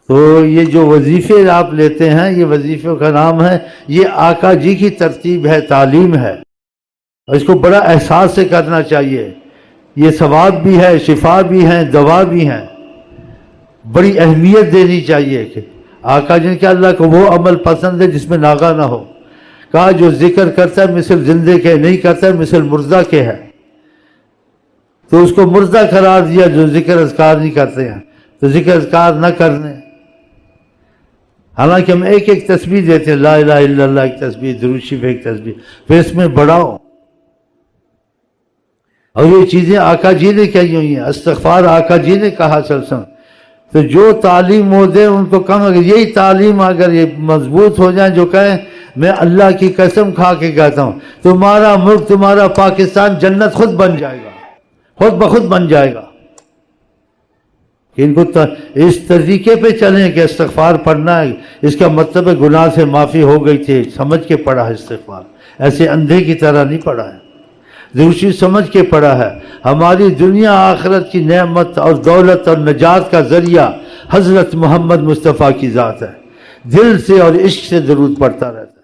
تو یہ جو وظیفے آپ لیتے ہیں یہ وظیفوں کا نام ہے، یہ آقا جی کی ترتیب ہے، تعلیم ہے، اور اس کو بڑا احساس سے کرنا چاہیے۔ یہ ثواب بھی ہے، شفا بھی ہے، دوا بھی ہے، بڑی اہمیت دینی چاہیے کہ آقا جی نے کہا اللہ کو وہ عمل پسند ہے جس میں ناغہ نہ ہو، کہا جو ذکر کرتا ہے مثل زندے کے، نہیں کرتا ہے مثل مردہ کے ہے، تو اس کو مردہ قرار دیا جو ذکر اذکار نہیں کرتے ہیں، تو ذکر اذکار نہ کرنے۔ حالانکہ ہم ایک ایک تسبیح دیتے ہیں، لا الہ الا اللہ ایک تسبیح، درود شریف ایک تسبیح، پھر اس میں بڑھاؤ۔ اور یہ چیزیں آقا جی نے کہی ہوئی ہیں، استغفار آقا جی نے کہا صلی اللہ علیہ وسلم۔ تو جو تعلیم وہ دیں ان کو کم، اگر یہی تعلیم اگر یہ مضبوط ہو جائیں، جو کہیں میں اللہ کی قسم کھا کے کہتا ہوں تمہارا ملک، تمہارا پاکستان جنت خود بن جائے گا، خود بخود بن جائے گا۔ ان کو اس طریقے پہ چلیں کہ استغفار پڑھنا ہے، اس کا مطلب ہے گناہ سے معافی ہو گئی تھی، سمجھ کے پڑھا ہے استغفار، ایسے اندھے کی طرح نہیں پڑھا ہے، دوسری سمجھ کے پڑھا ہے۔ ہماری دنیا آخرت کی نعمت اور دولت اور نجات کا ذریعہ حضرت محمد مصطفیٰ کی ذات ہے، دل سے اور عشق سے درود پڑھتا رہتا۔